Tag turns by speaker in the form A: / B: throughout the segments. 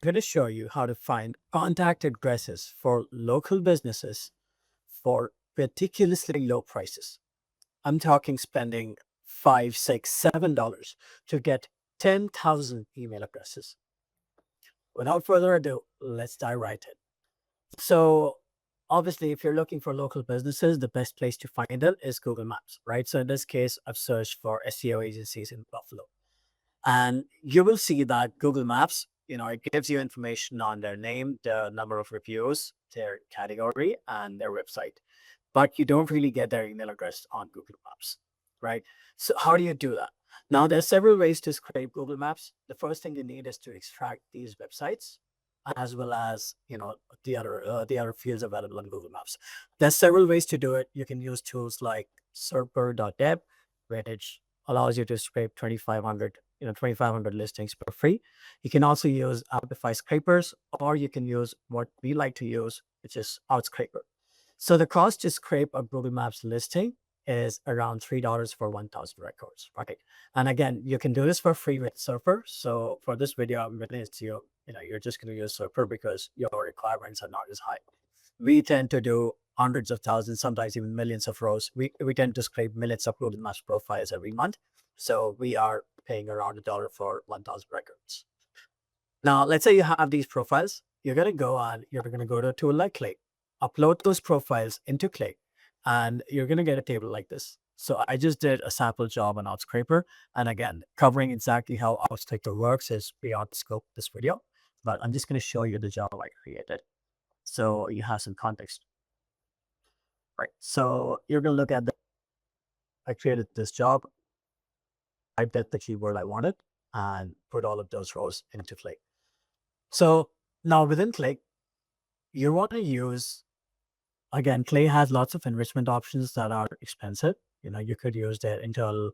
A: going to show you how to find contact addresses for local businesses for ridiculously low prices. I'm talking spending $5, $6, $7 to get 10,000 email addresses. Without further ado, let's dive right in. So obviously, if you're looking for local businesses, the best place to find it is Google Maps, right? So in this case, I've searched for SEO agencies in Buffalo. And you will see that Google Maps, it gives you information on their name, the number of reviews, their category, and their website. But you don't really get their email address on Google Maps, right? So how do you do that? Now, there's several ways to scrape Google Maps. The first thing you need is to extract these websites, as well as the other fields available on Google Maps. There's several ways to do it. You can use tools like Surfer.dev, which allows you to scrape 2,500 listings for free. You can also use Outify scrapers, or you can use what we like to use, which is Outscraper. So the cost to scrape a Google Maps listing is around $3 for 1,000 records, right? And again, you can do this for free with Surfer. So for this video, I'm going to you're just going to use Surfer because your requirements are not as high. We tend to do hundreds of thousands, sometimes even millions of rows. We tend to scrape millions of Google Maps profiles every month. So we are paying around $1 for 1,000 records. Now, let's say you have these profiles. You're going to go to a tool like Clay, upload those profiles into Clay, and you're going to get a table like this. So I just did a sample job on Outscraper. And again, covering exactly how Outscraper works is beyond the scope of this video, but I'm just going to show you the job I created, so you have some context. Right. So you're going to look at I created this job, typed out the keyword I wanted, and put all of those rows into Clay. So now within Clay, you want to use, again, Clay has lots of enrichment options that are expensive. You could use their internal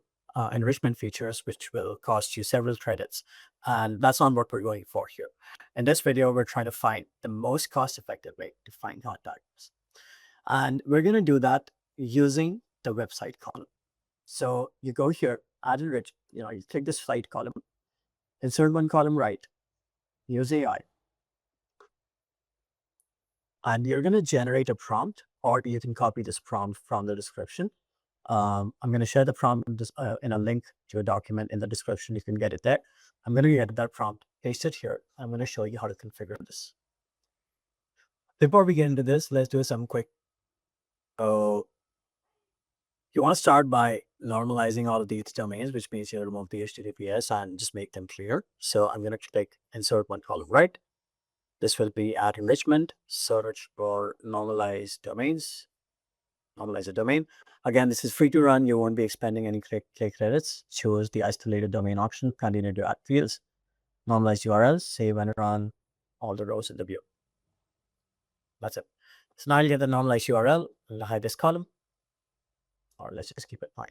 A: enrichment features, which will cost you several credits. And that's not what we're going for here. In this video, we're trying to find the most cost-effective way to find contacts. And we're going to do that using the website column. So you go here, add enrich, you click this site column, insert one column right, use AI. And you're going to generate a prompt, or you can copy this prompt from the description. I'm going to share the prompt in a link to a document in the description. You can get it there. I'm going to get that prompt, paste it here. I'm going to show you how to configure this. Before we get into this, let's do some quick. So you want to start by normalizing all of these domains, which means you remove the HTTPS and just make them clear. So I'm going to click insert one column right. This will be at enrichment, search for normalized domains, normalize a domain. Again, this is free to run. You won't be expending any click credits. Choose the isolated domain option, continue to add fields, normalize URLs, save and run all the rows in the view. That's it. So now I'll get the normalized URL, I'll hide this column, or let's just keep it fine.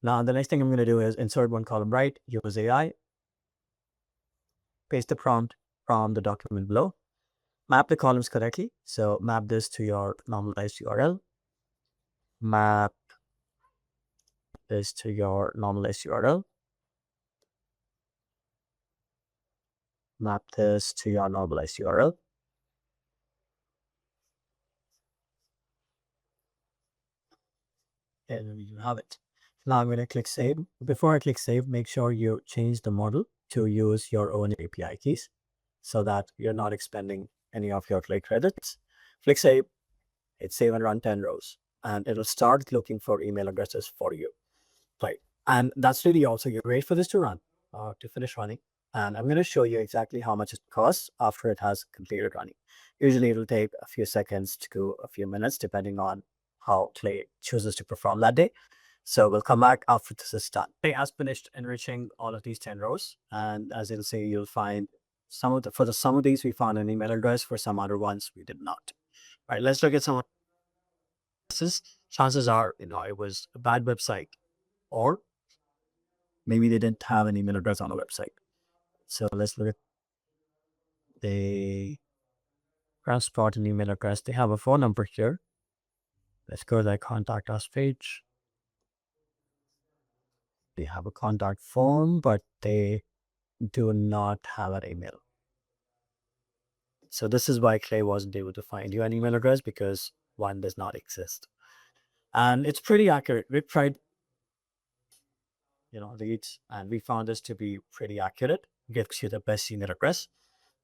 A: Now, the next thing I'm going to do is insert one column right, use AI, paste the prompt from the document below, map the columns correctly. So map this to your normalized URL, map this to your normalized URL, map this to your normalized URL. And you have it. Now I'm going to click save. Before I click save, make sure you change the model to use your own API keys so that you're not expending any of your Clay credits. Click save, hit save and run 10 rows, and it'll start looking for email addresses for you. Right. And that's really also, you wait for this to run, to finish running. And I'm going to show you exactly how much it costs after it has completed running. Usually it'll take a few seconds to a few minutes, depending on how Clay chooses to perform that day. So we'll come back after this is done. Clay has finished enriching all of these 10 rows. And as you'll see, you'll find some of these, we found an email address. For some other ones, we did not. All right, let's look at some of this. Chances are, it was a bad website, or maybe they didn't have an email address on the website. So let's look at the transport and email address. They have a phone number here. Let's go to their contact us page. They have a contact form, but they do not have an email. So this is why Clay wasn't able to find you an email address, because one does not exist. And it's pretty accurate. We've tried, leads, and we found this to be pretty accurate. Gives you the best email address.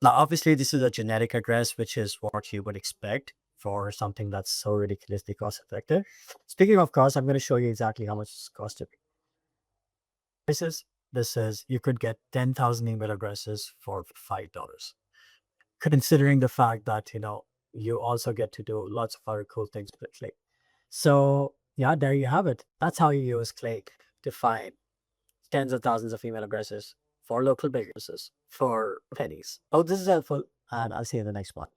A: Now, obviously, this is a generic address, which is what you would expect for something that's so ridiculously cost effective. Speaking of cost, I'm going to show you exactly how much it's costed. This is you could get 10,000 email addresses for $5. Considering the fact that you also get to do lots of other cool things with Clay. So yeah, there you have it. That's how you use Clay to find tens of thousands of email addresses for local businesses for pennies. Oh, this is helpful, and I'll see you in the next one.